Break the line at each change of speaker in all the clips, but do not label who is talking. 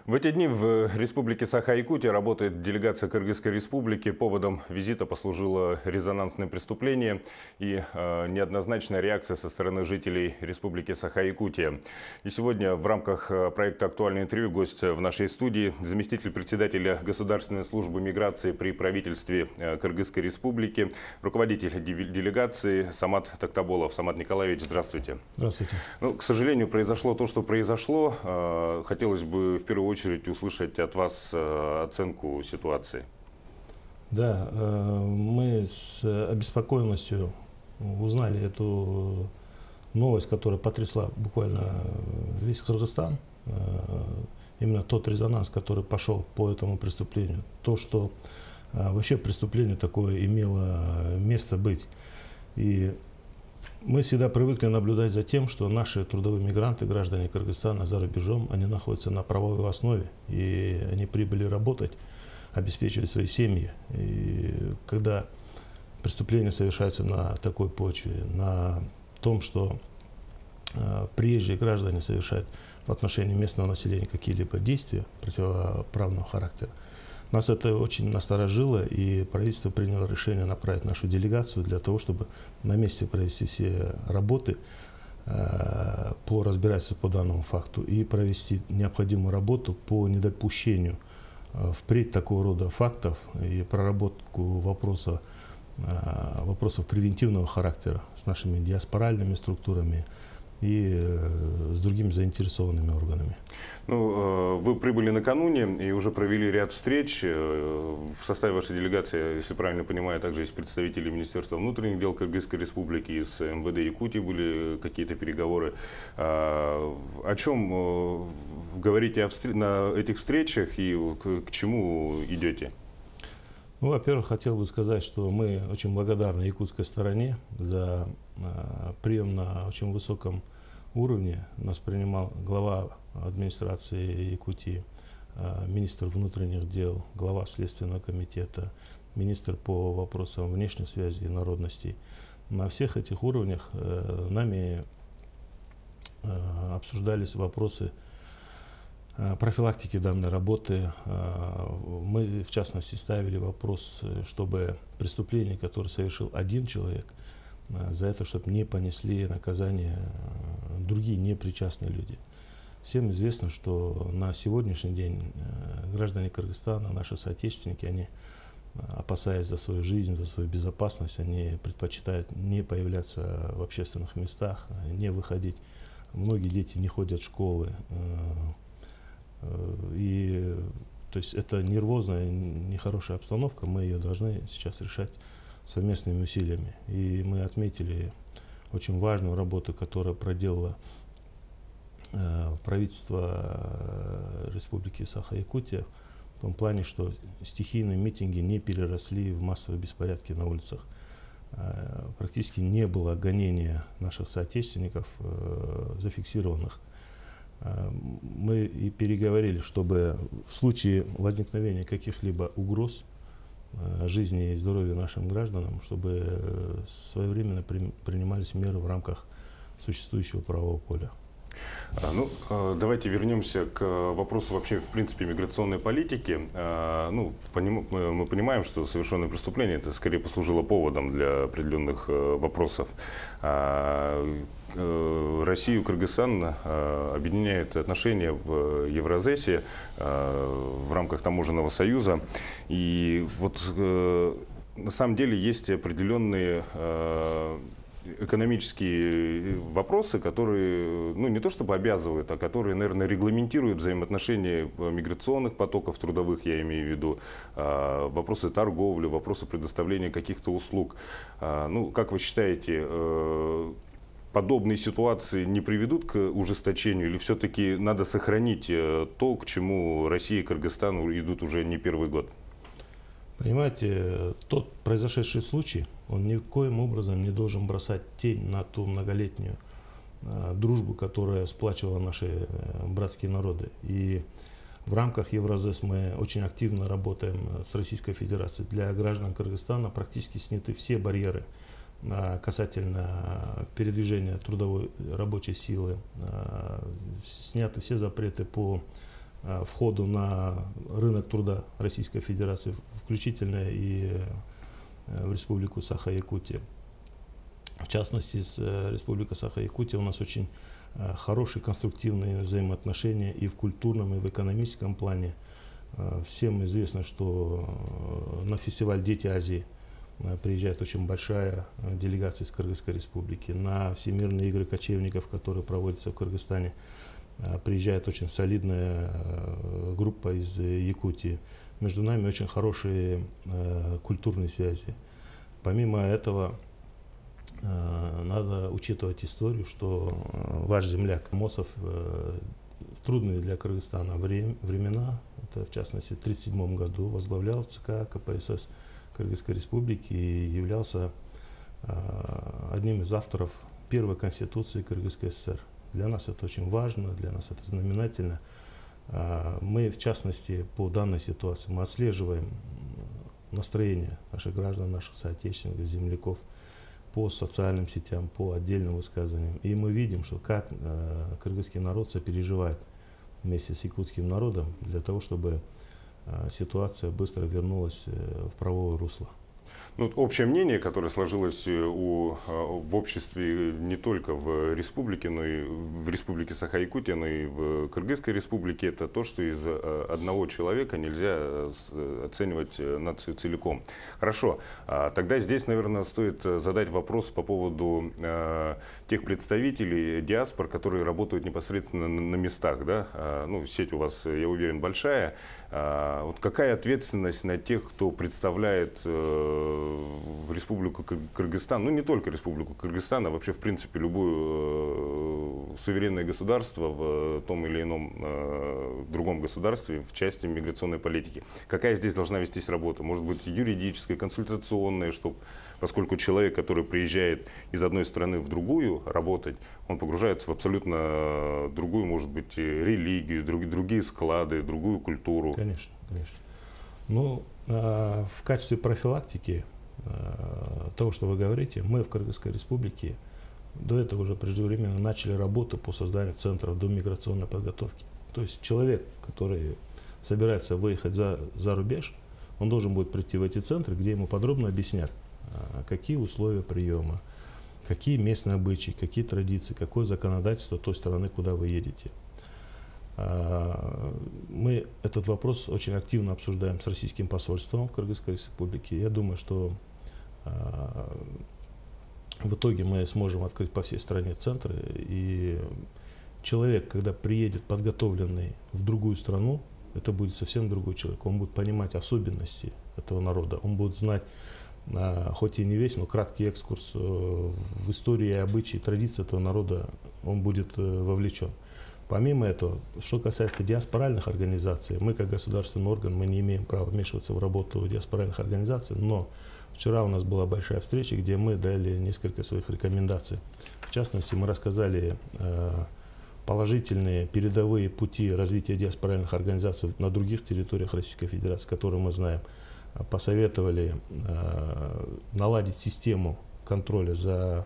В эти дни в Республике Саха-Якутия работает делегация Кыргызской Республики. Поводом визита послужило резонансное преступление и неоднозначная реакция со стороны жителей Республики Саха-Якутия. И сегодня в рамках проекта «Актуальное интервью» гость в нашей студии заместитель председателя Государственной службы миграции при правительстве Кыргызской Республики, руководитель делегации Самат Токтаболов. Самат Николаевич, здравствуйте.
Здравствуйте.
Ну, к сожалению, произошло то, что произошло. Хотелось бы в первую очередь услышать от вас оценку ситуации.
Да, мы с обеспокоенностью узнали эту новость, которая потрясла буквально весь Кыргызстан. Именно тот резонанс, который пошел по этому преступлению. То, что вообще преступление такое имело место быть. И мы всегда привыкли наблюдать за тем, что наши трудовые мигранты, граждане Кыргызстана за рубежом, они находятся на правовой основе, и они прибыли работать, обеспечивать свои семьи. И когда преступление совершается на такой почве, на том, что приезжие граждане совершают в отношении местного населения какие-либо действия противоправного характера, нас это очень насторожило, и правительство приняло решение направить нашу делегацию для того, чтобы на месте провести все работы по разбирательству по данному факту и провести необходимую работу по недопущению впредь такого рода фактов и проработку вопросов превентивного характера с нашими диаспоральными структурами и с другими заинтересованными органами.
Ну, вы прибыли накануне и уже провели ряд встреч. В составе вашей делегации, если правильно понимаю, также есть представители Министерства внутренних дел Кыргызской Республики, и с МВД Якутии были какие-то переговоры. О чем говорите на этих встречах и к чему идете?
Ну, во-первых, хотел бы сказать, что мы очень благодарны якутской стороне за прием на очень высоком уровне. Нас принимал глава администрации Якутии, министр внутренних дел, глава Следственного комитета, министр по вопросам внешней связи и народностей. На всех этих уровнях нами обсуждались вопросы профилактики данной работы. Мы, в частности, ставили вопрос, чтобы преступление, которое совершил один человек, за это, чтобы не понесли наказание другие непричастные люди. Всем известно, что на сегодняшний день граждане Кыргызстана, наши соотечественники, они, опасаясь за свою жизнь, за свою безопасность, они предпочитают не появляться в общественных местах, не выходить. Многие дети не ходят в школы. И, то есть это нервозная, нехорошая обстановка, мы ее должны сейчас решать совместными усилиями. И мы отметили очень важную работу, которую проделало правительство Республики Саха-Якутия, в том плане, что стихийные митинги не переросли в массовые беспорядки на улицах. Практически не было гонения наших соотечественников, зафиксированных. Мы и переговорили, чтобы в случае возникновения каких-либо угроз жизни и здоровью нашим гражданам, чтобы своевременно принимались меры в рамках существующего правового поля.
Ну, давайте вернемся к вопросу вообще, в принципе, миграционной политики. Ну, мы понимаем, что совершенное преступление это скорее послужило поводом для определенных вопросов. Россию и Кыргызстан объединяет отношения в Евразесе в рамках таможенного союза. И вот на самом деле есть определенные экономические вопросы, которые, ну, не то чтобы обязывают, а которые, наверное, регламентируют взаимоотношения миграционных потоков трудовых, я имею в виду, вопросы торговли, вопросы предоставления каких-то услуг. Ну, как вы считаете, подобные ситуации не приведут к ужесточению, или все-таки надо сохранить то, к чему Россия и Кыргызстан идут уже не первый год?
Понимаете, тот произошедший случай, он ни коим образом не должен бросать тень на ту многолетнюю дружбу, которая сплачивала наши братские народы. И в рамках Евразес мы очень активно работаем с Российской Федерацией. Для граждан Кыргызстана практически сняты все барьеры касательно передвижения трудовой рабочей силы, сняты все запреты по входу на рынок труда Российской Федерации, включительно и в Республику Саха-Якутия. В частности, с Республикой Саха-Якутия у нас очень хорошие конструктивные взаимоотношения и в культурном, и в экономическом плане. Всем известно, что на фестиваль «Дети Азии» приезжает очень большая делегация из Кыргызской Республики. На Всемирные игры кочевников, которые проводятся в Кыргызстане, приезжает очень солидная группа из Якутии. Между нами очень хорошие культурные связи. Помимо этого, надо учитывать историю, что ваш земляк Мосов в трудные для Кыргызстана времена, это в частности в 1937 году, возглавлял ЦК КПСС Кыргызской Республики и являлся одним из авторов первой конституции Кыргызской ССР. Для нас это очень важно, для нас это знаменательно. Мы, в частности, по данной ситуации, мы отслеживаем настроение наших граждан, наших соотечественников, земляков по социальным сетям, по отдельным высказываниям. И мы видим, что как кыргызский народ сопереживает вместе с якутским народом для того, чтобы ситуация быстро вернулась в правовое русло.
Ну, общее мнение, которое сложилось в обществе не только в республике, но и в республике Саха-Якутия, но и в Кыргызской республике, это то, что из одного человека нельзя оценивать нацию целиком. Хорошо, тогда здесь, наверное, стоит задать вопрос по поводу тех представителей диаспор, которые работают непосредственно на местах. Да? Ну, сеть у вас, я уверен, большая. Вот какая ответственность на тех, кто представляет в Республику Кыргызстан, ну не только Республику Кыргызстан, а вообще в принципе любое суверенное государство в том или ином другом государстве в части миграционной политики? Какая здесь должна вестись работа? Может быть юридическая, консультационная, чтобы, поскольку человек, который приезжает из одной страны в другую работать, он погружается в абсолютно другую, может быть, религию, другие склады, другую культуру.
Конечно, конечно. Ну, в качестве профилактики того, что вы говорите, мы в Кыргызской Республике до этого уже преждевременно начали работу по созданию центров домиграционной подготовки. То есть человек, который собирается выехать за рубеж, он должен будет прийти в эти центры, где ему подробно объяснят, какие условия приема, какие местные обычаи, какие традиции, какое законодательство той страны, куда вы едете. Мы этот вопрос очень активно обсуждаем с российским посольством в Кыргызской Республике. Я думаю, что в итоге мы сможем открыть по всей стране центры. И человек, когда приедет подготовленный в другую страну, это будет совсем другой человек. Он будет понимать особенности этого народа. Он будет знать, хоть и не весь, но краткий экскурс в истории, обычаи, традиции этого народа, он будет вовлечен. Помимо этого, что касается диаспоральных организаций, мы как государственный орган, мы не имеем права вмешиваться в работу диаспоральных организаций, но вчера у нас была большая встреча, где мы дали несколько своих рекомендаций. В частности, мы рассказали положительные передовые пути развития диаспоральных организаций на других территориях Российской Федерации, которые мы знаем. Посоветовали наладить систему контроля за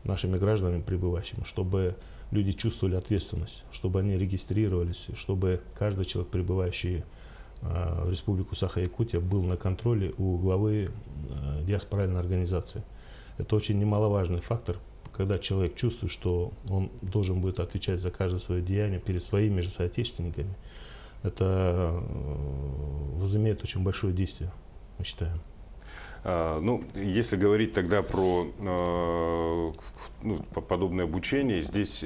нашими гражданами прибывающими, чтобы люди чувствовали ответственность, чтобы они регистрировались, чтобы каждый человек, прибывающий в Республику Саха-Якутия, был на контроле у главы диаспоральной организации. Это очень немаловажный фактор, когда человек чувствует, что он должен будет отвечать за каждое свое деяние перед своими же соотечественниками. Это возымеет очень большое действие, мы считаем.
Ну, если говорить тогда про подобное обучение, здесь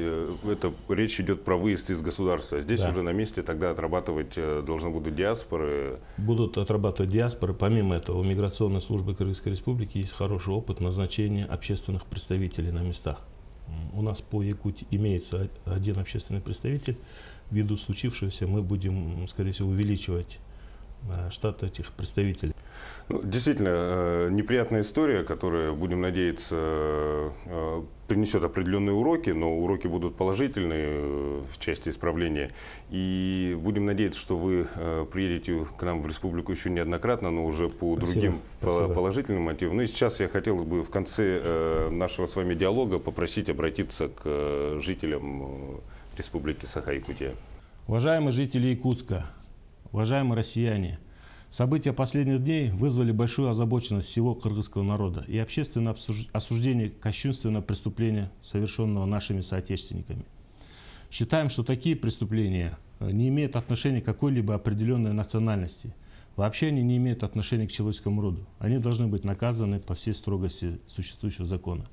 речь идет про выезд из государства. Здесь уже на месте тогда отрабатывать должны будут диаспоры.
Будут отрабатывать диаспоры. Помимо этого, у Миграционной службы Кыргызской Республики есть хороший опыт назначения общественных представителей на местах. У нас по Якутии имеется один общественный представитель. Ввиду случившегося мы будем, скорее всего, увеличивать штат этих представителей.
Ну, действительно, неприятная история, которая, будем надеяться, принесет определенные уроки, но уроки будут положительные в части исправления. И будем надеяться, что вы приедете к нам в республику еще неоднократно, но уже по другим положительным мотивам. Ну и сейчас я хотел бы в конце нашего с вами диалога попросить обратиться к жителям республики Саха-Якутия.
Уважаемые жители Якутска, уважаемые россияне, события последних дней вызвали большую озабоченность всего кыргызского народа и общественное осуждение кощунственного преступления, совершенного нашими соотечественниками. Считаем, что такие преступления не имеют отношения к какой-либо определенной национальности. Вообще они не имеют отношения к человеческому роду. Они должны быть наказаны по всей строгости существующего закона.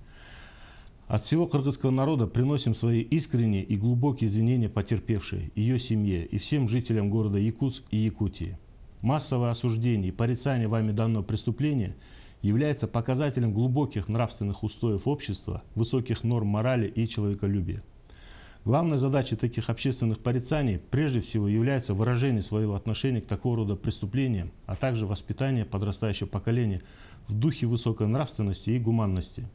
От всего кыргызского народа приносим свои искренние и глубокие извинения потерпевшей, ее семье и всем жителям города Якутск и Якутии. Массовое осуждение и порицание вами данного преступления является показателем глубоких нравственных устоев общества, высоких норм морали и человеколюбия. Главной задачей таких общественных порицаний прежде всего является выражение своего отношения к такого рода преступлениям, а также воспитание подрастающего поколения в духе высокой нравственности и гуманности.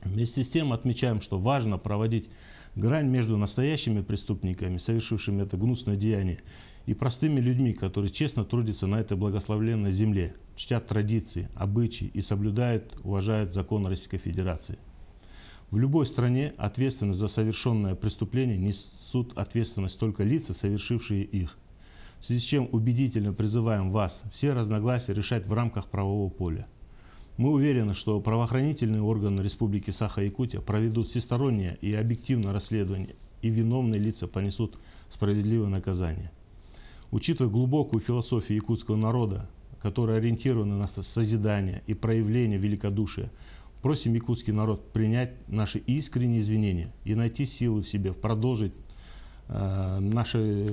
Вместе с тем отмечаем, что важно проводить грань между настоящими преступниками, совершившими это гнусное деяние, и простыми людьми, которые честно трудятся на этой благословенной земле, чтят традиции, обычаи и соблюдают, уважают закон Российской Федерации. В любой стране ответственность за совершенное преступление несут ответственность только лица, совершившие их. В связи с чем убедительно призываем вас все разногласия решать в рамках правового поля. Мы уверены, что правоохранительные органы Республики Саха-Якутия проведут всестороннее и объективное расследование, и виновные лица понесут справедливое наказание. Учитывая глубокую философию якутского народа, которая ориентирована на созидание и проявление великодушия, просим якутский народ принять наши искренние извинения и найти силы в себе продолжить нашей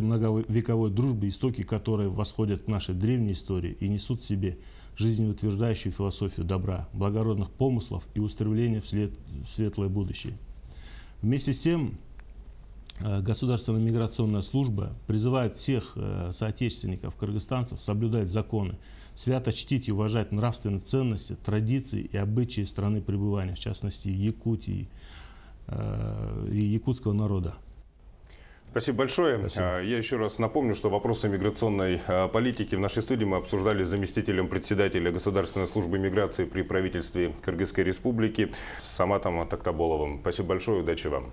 многовековой дружбы, истоки которой восходят к нашей древней истории и несут в себе жизнеутверждающую философию добра, благородных помыслов и устремления в светлое будущее. Вместе с тем, Государственная миграционная служба призывает всех соотечественников, кыргызстанцев соблюдать законы, свято чтить и уважать нравственные ценности, традиции и обычаи страны пребывания, в частности Якутии и якутского народа.
Спасибо большое.
Спасибо.
Я еще раз напомню, что вопросы миграционной политики в нашей студии мы обсуждали с заместителем председателя Государственной службы миграции при правительстве Кыргызской Республики Саматом Токтаболовым. Спасибо большое, удачи вам.